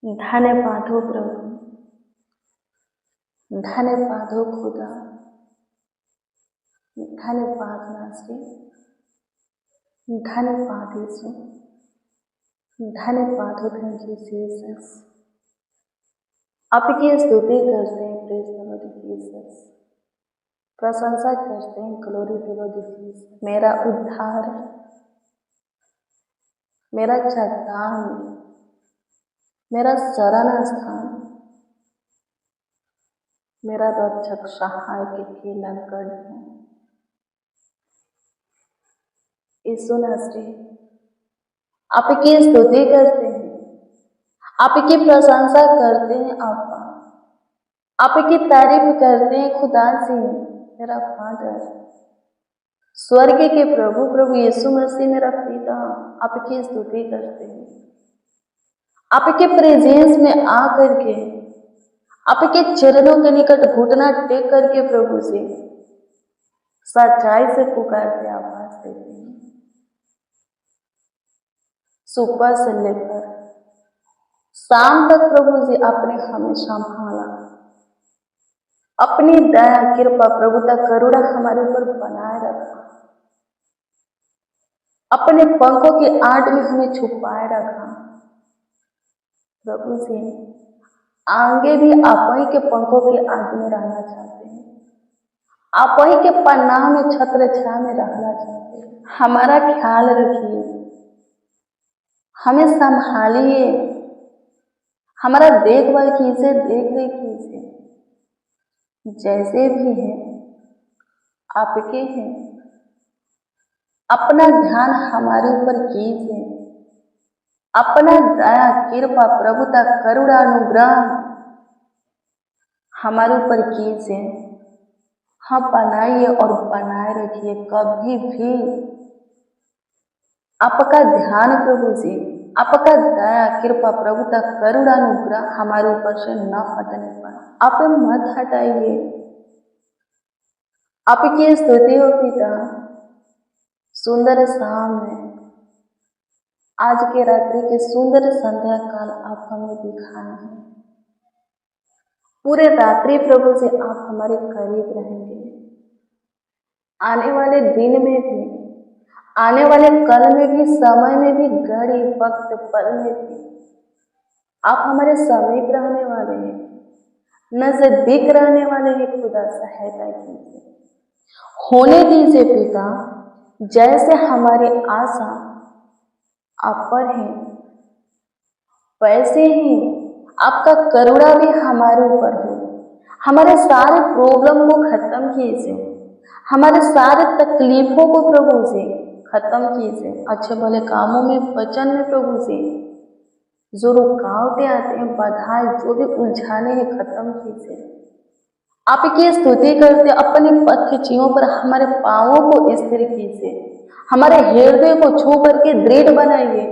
धन्यवाद हो प्रभु, धन्यवाद हो खुदा, धन्यवाद नासरी, धन्यवाद यीशु, धन्यवाद हो। Thank you Jesus. आपकी स्तुति करते हैं, प्रेज द लॉर्ड जीसस। प्रशंसा करते हैं, ग्लोरी टू लॉर्ड जीसस। मेरा उद्धार, मेरा चट्टान, मेरा शरण स्थान, मेरा रक्षक, सहाय के केलगढ़ है यीशु नासरी। आपकी स्तुति करते हैं, आपकी प्रशंसा करते हैं, आपकी तारीफ करते हैं खुदा से। मेरा फादर, स्वर्ग के प्रभु, प्रभु यीशु मसीह मेरा पिता, आपकी स्तुति करते हैं। आपके प्रेजेंस में आकर के, आपके चरणों के निकट घुटना टेक करके प्रभु से सच्चाई से पुकारते, आवाज देते हैं। सुबह से लेकर शाम तक प्रभु जी आपने हमें संभाला। अपनी दया, कृपा, प्रभुता, करुणा हमारे ऊपर बनाए रखा। अपने पंखों की आड़ में हमें छुपाए रखा। प्रभु जी आगे भी आप ही के पंखों के आड़ में रहना चाहते हैं, आप ही के पन्ना में, छत्र छाया में रहना चाहते हैं। हमारा ख्याल रखिए, हमें संभालिए, हमारा देखभाल कीजिए, देख रेख कीजिए। जैसे भी हैं आपके हैं, अपना ध्यान हमारे ऊपर कीजिए। अपना दया, कृपा, प्रभुता, करुणा, अनुग्रह हमारे ऊपर कीजिए। हम बनाइए और बनाए रखिए। कभी भी आपका ध्यान प्रभु जी, आपका दया, कृपा, प्रभुता, करुणा, अनुग्रह हमारे ऊपर से न हटने पाए। आप मत हटाइए। आपकी स्तुति हो पिता। सुंदर शाम में, आज के रात्रि के सुंदर संध्या काल आप हमें दिखाए हैं। पूरे रात्रि प्रभु जी आप हमारे करीब रहेंगे। आने वाले दिन में भी, आने वाले कल में भी, समय में भी, घड़ी, वक्त, पल में भी आप हमारे समीप रहने वाले हैं, नजदीक रहने वाले हैं। खुदा सहायता कीजिए, होने दीजिए पिता। जैसे हमारी आशा आप पर है, वैसे ही आपका करुणा भी हमारे ऊपर हो। हमारे सारे प्रॉब्लम को खत्म कीजिए, हमारे सारे तकलीफों को प्रभु से खत्म कीजिए। अच्छे भले कामों में, वचन में प्रभु से जो रुकावटें आते हैं, बाधाएं, जो भी उलझाने हैं, खत्म कीजिए। आपकी स्तुति करते अपने पथचियों पर हमारे पांवों को स्थिर कीजिए। हमारे हृदय को छू करके दृढ़ बनाइए।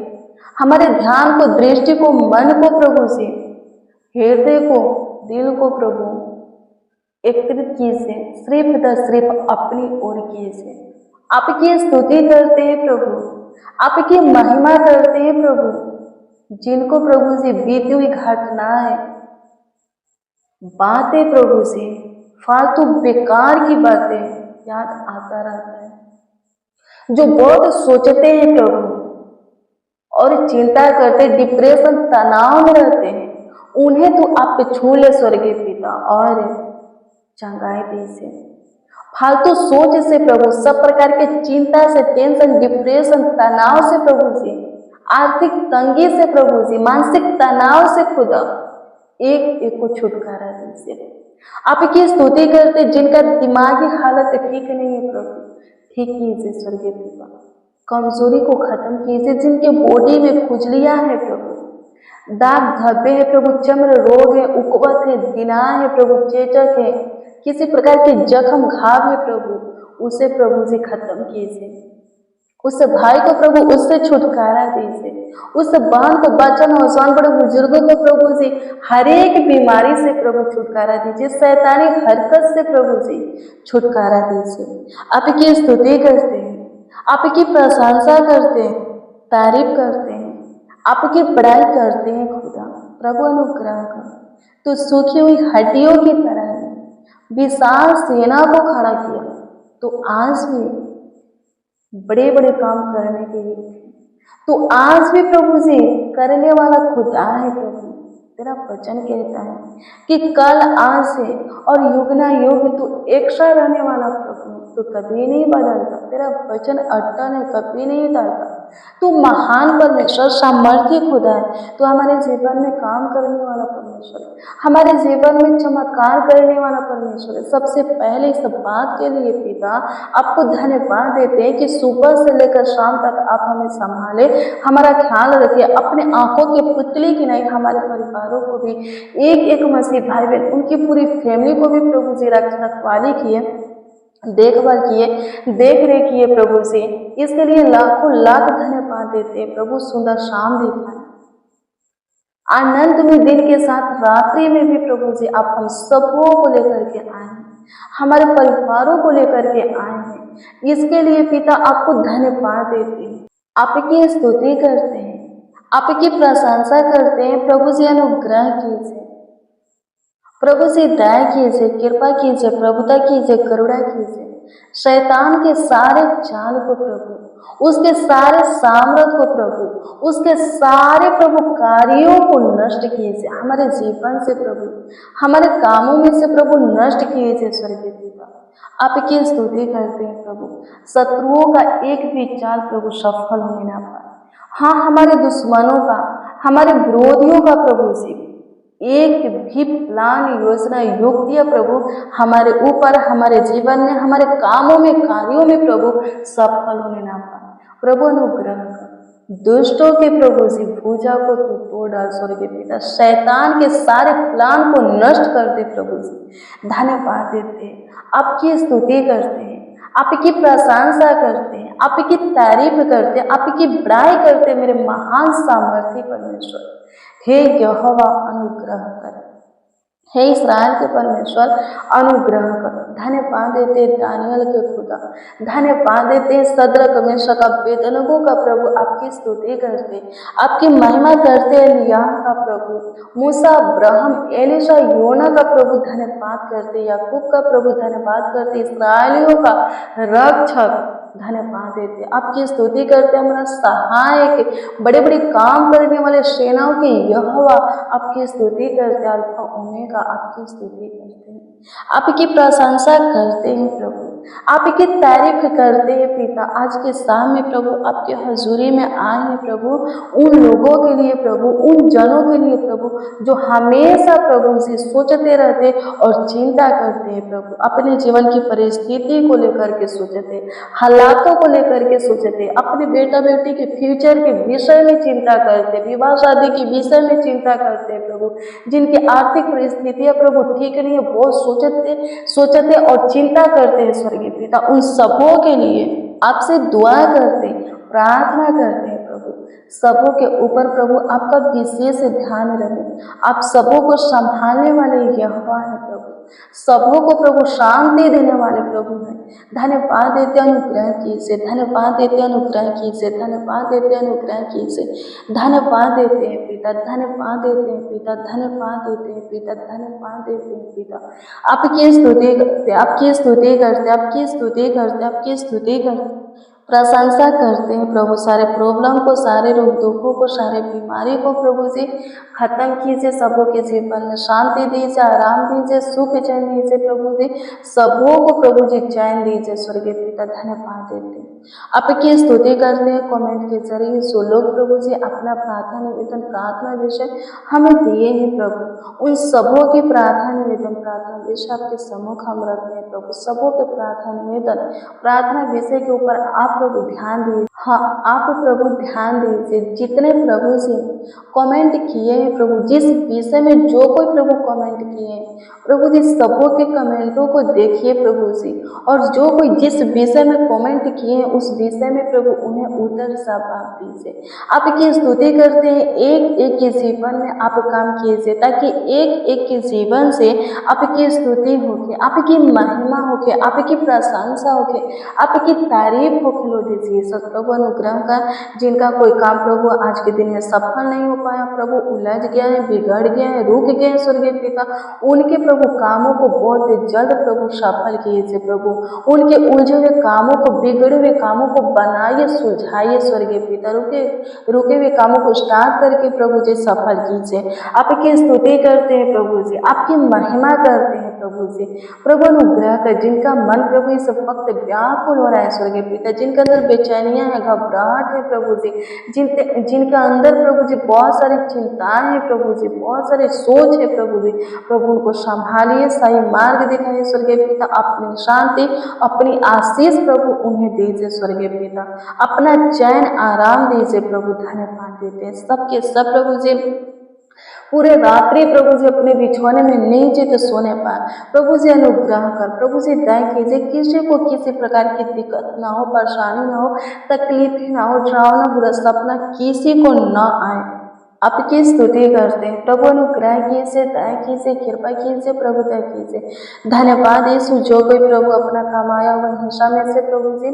हमारे ध्यान को, दृष्टि को, मन को प्रभु से, हृदय को, दिल को प्रभु एकत्रित कीजिए। सिर्फ अपनी ओर कीजिए। आपकी स्तुति करते हैं प्रभु, आपकी महिमा करते हैं प्रभु। जिनको प्रभु से बीती हुई घटनाएं, बातें प्रभु से, फालतू बेकार की बातें याद आता रहता है, जो बहुत सोचते हैं प्रभु और चिंता करते, डिप्रेशन, तनाव में रहते हैं, उन्हें तो आप छू ले स्वर्गीय पिता और चंगाई दीजिए। फालतू सोच से प्रभु, सब प्रकार के चिंता से, टेंशन, डिप्रेशन, तनाव से प्रभु जी, आर्थिक तंगी से प्रभु जी, मानसिक तनाव से खुदा एक एक को छुटकारा दीजिए। आपकी स्तुति करते जिनका दिमागी हालत ठीक नहीं है प्रभु, ठीक कीजिए स्वर्गीय पिता। कमजोरी को खत्म कीजिए। जिनके बॉडी में खुजलियां है प्रभु, दाग धब्बे है प्रभु, चर्म रोग है, उकवत है, दिना है प्रभु, चेचक है, किसी प्रकार के जख्म, घाव है प्रभु, उसे प्रभु जी खत्म कीजिए। उस भाई को प्रभु उससे छुटकारा दीजिए। उस बहन को, बच्चा, नौजवान, बड़े बुजुर्गों को प्रभु जी हर एक बीमारी से प्रभु छुटकारा दीजिए। शैतानी हरकत से प्रभु जी छुटकारा दीजिए। आपकी स्तुति करते हैं, आपकी प्रशंसा करते हैं, तारीफ करते हैं। आपकी बड़ाई करते हैं खुदा। प्रभु अनुग्रह कर। तो सूखी हुई हड्डियों की तरह विशाल सेना को खड़ा किया, तो आज भी बड़े बड़े काम करने के लिए, तो आज भी प्रभु जी करने वाला खुदा है। प्रभु तेरा वचन कहता है कि कल आज से और युग ना युग तू एक सा रहने वाला प्रभु, तू कभी नहीं बदलता। तेरा वचन अटल है, कभी नहीं टलता। तू महान परमेश्वर, सामर्थ्य खुदा है। तू हमारे जीवन में काम करने वाला परमेश्वर है, हमारे जीवन में चमत्कार करने वाला परमेश्वर है। सबसे पहले इस बात के लिए पिता आपको धन्यवाद देते हैं कि सुबह से लेकर शाम तक आप हमें संभाले, हमारा ख्याल रखिए। अपने आंखों के पुतली की नहीं, हमारे परिवारों को भी, एक एक मसीह भाई बहन, उनकी पूरी फैमिली को भी प्रभु जी रखवाली किए, देखभाल किए, देख रेख किए प्रभु से। इसके लिए लाखों लाख धन्यवाद देते हैं प्रभु। सुंदर शाम दिखाए, आनंद में दिन के साथ रात्रि में भी प्रभु जी आप हम सबों को लेकर के आए हैं, हमारे परिवारों को लेकर के आए हैं। इसके लिए पिता आपको धन्यवाद देते हैं, आपकी स्तुति करते हैं, आपकी प्रशंसा करते हैं। प्रभु जी अनुग्रह कीजिए, प्रभु से दया कीजिए, कृपा कीजिए, प्रभुता कीजिए, करुणा कीजिए। शैतान के सारे चाल को प्रभु, उसके सारे सामर्थ को प्रभु, उसके सारे प्रभु कार्यों को नष्ट कीजिए हमारे जीवन से प्रभु, हमारे कामों में से प्रभु नष्ट कीजिए। स्वर्गीय पिता आपकी स्तुति करते हैं प्रभु। शत्रुओं का एक भी चाल प्रभु सफल होने ना पाए। हाँ, हमारे दुश्मनों का, हमारे विरोधियों का प्रभु जी एक भी प्लान, योजना, युक्तियां प्रभु हमारे ऊपर, हमारे जीवन में, हमारे कामों में, कार्यों में प्रभु सफल होने ना पाए। प्रभु अनुग्रह कर। दुष्टों के प्रभु जी भुजा को तू तोड़ डाल स्वर्गीय पिता। शैतान के सारे प्लान को नष्ट कर दे प्रभु जी। धन्यवाद देते हैं, आपकी स्तुति करते हैं, आपकी प्रशंसा करते हैं, आपकी तारीफ करते हैं, आपकी बड़ाई करते हैं। मेरे महान सामर्थ्य परमेश्वर, हे यहोवा अनुग्रह कर, हे इस्राएल के परमेश्वर अनुग्रह कर। धन्यवाद देते दानियल के खुदा, धन्यवाद देते सदरक मेशक का अबेदनगो का प्रभु। आपकी स्तुति करते, आपकी महिमा करते एलिय्याह का प्रभु, मूसा, अब्राहम, एलीशा, योना का प्रभु धन्यवाद करते, याकूब का प्रभु धन्यवाद करते, इस्राएलियों का रक्षक धन्यवाद देते, आपकी स्तुति करते। हमारा सहायक, बड़े बड़े काम करने वाले सेनाओं के यहोवा आपकी स्तुति करते, अल्फा ओमेगा आपकी स्तुति करते हैं, आपकी प्रशंसा करते हैं प्रभु, आपकी तारीफ करते हैं पिता। आज के शाम में प्रभु आपके हजूरी में आए हैं प्रभु, उन लोगों के लिए प्रभु, उन जनों के लिए प्रभु जो हमेशा प्रभु से सोचते रहते और चिंता करते हैं प्रभु, अपने जीवन की परिस्थिति को लेकर के सोचते, हालातों को लेकर के सोचते, अपने बेटा बेटी के फ्यूचर के विषय में चिंता करते, विवाह शादी के विषय में चिंता करते प्रभु, जिनकी आर्थिक परिस्थितियां प्रभु ठीक नहीं है, बहुत सोचते और चिंता करते हैं स्वर्गीय पिता। उन सबों के लिए आपसे दुआ करते, प्रार्थना करते हैं प्रभु, सबों के ऊपर प्रभु आपका विशेष ध्यान रहे। आप सबों को संभालने वाले यहोवा है प्रभु, सबों को प्रभु शांति देने वाले प्रभु हैं। धन्यवाद देते अनुग्रह कीजिए, धन्यवाद देते अनुग्रह कीजिए, धन्यवाद देते अनुग्रह कीजिए, धन्यवाद देते हैं पिता, धन्यवाद देते हैं पिता, धन्यवाद देते हैं पिता, धन्यवाद देते हैं पिता। आपकी स्तुति करते, आपकी स्तुति करते, आपकी स्तुति करते, आपकी स्तुति करते, प्रशंसा करते हैं प्रभु। सारे प्रॉब्लम को, सारे रोग दुखों को, सारे बीमारी को प्रभु जी खत्म कीजिए, सबों के जीवन में शांति दीजिए, आराम दीजिए, सुख चैन दीजिए प्रभु जी, सबों को प्रभु जी चैन दीजिए स्वर्गीय पिता। धन्यवाद देते हैं, आपकी स्तुति करते हैं। कमेंट के जरिए सो लोग प्रभु जी अपना प्रार्थना निवेदन, प्रार्थना विषय हमें दिए हैं प्रभु, उन सबों की प्रार्थना निवेदन, प्रार्थना विषय आपके सम्मुख हम रखते हैं प्रभु। सबों के प्रार्थना निवेदन, प्रार्थना विषय के ऊपर आप प्रभु ध्यान दीजिए। हाँ, आप प्रभु ध्यान दीजिए। जितने प्रभु से कमेंट किए हैं प्रभु, जिस विषय में जो कोई प्रभु कमेंट किए हैं प्रभु जी, सबों के कमेंटों को देखिए प्रभु जी, और जो कोई जिस विषय में कमेंट किए हैं उस विषय में प्रभु उन्हें उत्तर सब आप दीजिए। आपकी स्तुति करते हैं, एक एक के जीवन में आप काम कीजिए, ताकि एक एक के जीवन से आपकी स्तुति होके, आपकी महिमा होके, आपकी प्रशंसा होके, आपकी तारीफ होके लॉर्ड जीसस। प्रभु अनुग्रह का, जिनका कोई काम प्रभु आज के दिन में सफल नहीं हो पाया, प्रभु उलझ गया है, बिगड़ गया है, रुक गया है स्वर्गीय पिता, उनके प्रभु कामों को बहुत जल्द प्रभु सफल कीजिए प्रभु। उनके उलझे हुए कामों को, बिगड़े हुए कामों को बनाइए, सुलझाइए स्वर्गीय पिता। रुके हुए कामों को स्टार्ट करके प्रभु जी सफल कीजिए। आपकी स्तुति करते हैं प्रभु जी, आपकी महिमा करते हैं प्रभु जी। प्रभु अनुग्रह कर, जिनका मन प्रभु इस वक्त व्याकुल हो रहा है स्वर्गीय पिता, जिनके अंदर बेचैनियां है, घबराहट है प्रभु जी, जिनके अंदर प्रभु जी बहुत सारी चिंताएं हैं प्रभु जी, बहुत सारे सोच है प्रभु जी, प्रभु उनको संभालिए, सही मार्ग दिखाइए स्वर्गीय पिता। अपनी शांति, अपनी आशीष प्रभु उन्हें दीजिए स्वर्गीय पिता। अपना चैन आराम दीजिए प्रभु। धन्यवाद देते हैं सबके सब प्रभु जी। पूरे रात्रि प्रभु जी अपने बिछौने में नीचे तो सोने पाए, प्रभु जी अनुग्रह कर, प्रभु जी दया कीजिए। किसी को किसी प्रकार की दिक्कत ना हो, परेशानी ना हो, तकलीफ ना हो, डरावना बुरा सपना किसी को ना आए। आपकी स्तुति करते हैं प्रभु। अनुग्रह कीजिए, दया कीजिए, कृपा कीजिए प्रभु, दया कीजिए। धन्यवाद यीशु, जो कोई प्रभु अपना कमाया हुआ हिस्सा में से प्रभु जी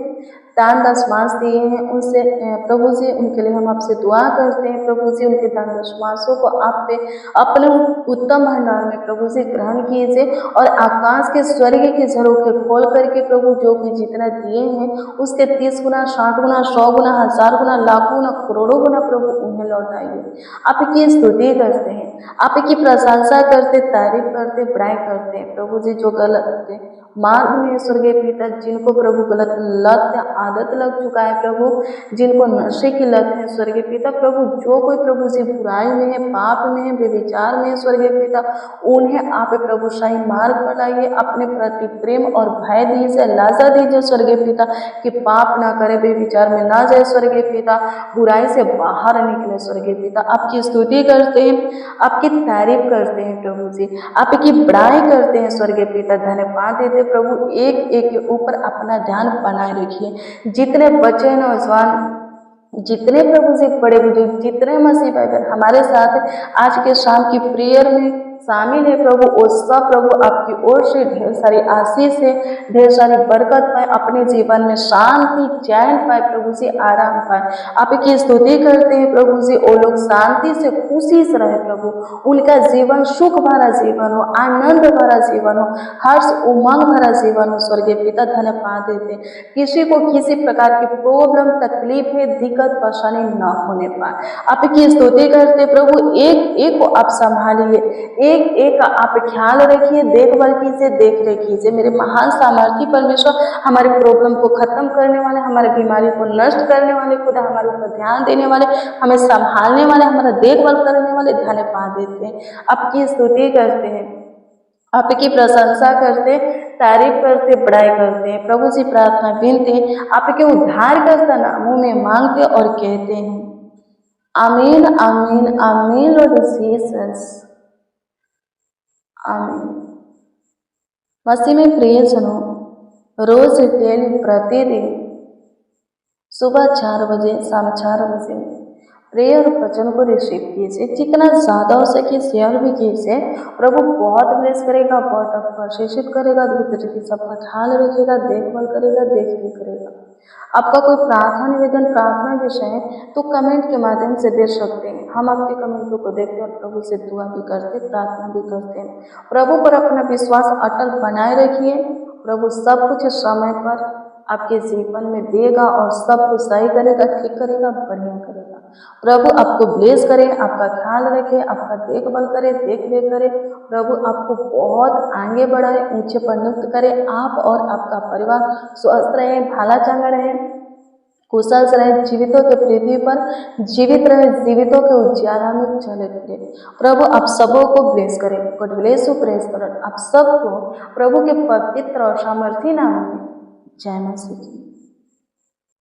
दान दशमांश दिए हैं, उनसे प्रभु जी उनके लिए हम आपसे दुआ करते हैं प्रभु जी। उनके दान दशमांशों को आप पे अपने उत्तम भंडार में प्रभु जी ग्रहण कीजिए, और आकाश के स्वर्ग के झरोखे खोल करके प्रभु जो भी जितना दिए हैं उसके 30 गुना, 60 गुना, 100 गुना, 1000 गुना, लाखों गुना, करोड़ों गुना प्रभु उन्हें लौटाइए। आपकी स्तुति करते हैं, आपकी प्रशंसा करते, तारीफ करते, बड़ाई करते हैं प्रभु जी। जो गलत मार्ग में स्वर्गीय पिता, जिनको प्रभु गलत लत आदत लग चुका है प्रभु, जिनको नशे की लत है स्वर्गीय पिता, प्रभु जो कोई प्रभु जी बुराई में है, पाप में है, व्यभिचार में है स्वर्गीय पिता, उन्हें आप प्रभु सही मार्ग पर लाइए। अपने प्रति प्रेम और भय दीजिए, लाजा दीजिए स्वर्गीय पिता, कि पाप ना करे, व्यभिचार में ना जाए स्वर्गीय पिता, बुराई से बाहर निकले स्वर्गीय पिता। आपकी स्तुति करते हैं, आपकी तारीफ करते हैं प्रभु जी, आपकी बड़ाई करते हैं स्वर्गीय पिता। धन्यवाद देते प्रभु। एक एक के ऊपर अपना ध्यान बनाए रखिए। जितने बच्चे नौजवान, जितने प्रभु जी बड़े बुजुर्ग, जितने मसीह भाई हमारे साथ आज के शाम की प्रेयर में शामिल है प्रभु, वो सब प्रभु आपकी ओर से ढेर सारी आशीष है, ढेर सारी बरकत पाए, अपने जीवन में शांति, चैन पाए प्रभु जी, आराम पाए। आपकी स्तुति करते हैं प्रभु जी। वो लोग शांति से, खुशी से रहे प्रभु, उनका जीवन सुख भरा जीवन हो, आनंद भरा जीवन हो, हर्ष उमंग भरा जीवन हो स्वर्गीय पिता। धन्यवाद देते हैं। किसी को किसी प्रकार की प्रॉब्लम, तकलीफ है, दिक्कत, परेशानी न होने पाए। आपकी स्तुति करते प्रभु। एक एक को आप संभालिए, एक एक आप ख्याल रखिए, देखभाल कीजिए, देख रेख कीजिए। मेरे महान सामर्थी परमेश्वर, हमारे प्रॉब्लम को खत्म करने वाले, हमारे बीमारी को नष्ट करने वाले, खुदा हमारे ऊपर ध्यान देने वाले, हमें संभालने वाले, हमारा देखभाल करने वाले, धन्यवाद देते हैं। आपकी स्तुति करते हैं, आपकी प्रशंसा करते, तारीफ करते, बड़ाई करते हैं प्रभु जी। प्रार्थना विनती आपके उद्धार करता नामों में मांगते और कहते हैं, आमीन, आमीन, आमीन लॉर्ड जीसस, आमीन। मसीह में प्रिय सुनो, रोज डेली प्रतिदिन सुबह 4 बजे, शाम 4 बजे प्रेयर और वचन को रिसीव कीजिए। जितना ज़्यादा हो सके शेयर भी कीजिए। प्रभु बहुत ब्लेस करेगा, बहुत आपको आशीषित करेगा, दूसरे सबका ख्याल रखेगा, देखभाल करेगा, देखरेख करेगा। आपका कोई प्रार्थना निवेदन, प्रार्थना विषय है तो कमेंट के माध्यम से दे सकते हैं। हम आपके कमेंटों को देखते और प्रभु से दुआ भी करते, प्रार्थना भी करते हैं। प्रभु पर अपना विश्वास अटल बनाए रखिए। प्रभु सब कुछ समय पर आपके जीवन में देगा और सब कुछ सही करेगा, ठीक करेगा, बढ़िया करेगा। प्रभु आपको ब्लेस करे, आपका ख्याल रखे, आपका देखभाल करे, देख रेख करे। प्रभु आपको बहुत आगे बढ़ाए, ऊंचे पर नियुक्त करे। आप और आपका परिवार स्वस्थ रहे, भाला चंगा रहे, कुशल से रहे, जीवितों के पृथ्वी पर जीवित रहे, जीवितों के उजियारा में चले फिरे। प्रभु आप सबों को ब्लेस करें। गॉड ब्लेस यू, प्रेज करें आप सबको प्रभु के पवित्र और सामर्थी नाम में। जय मसीह।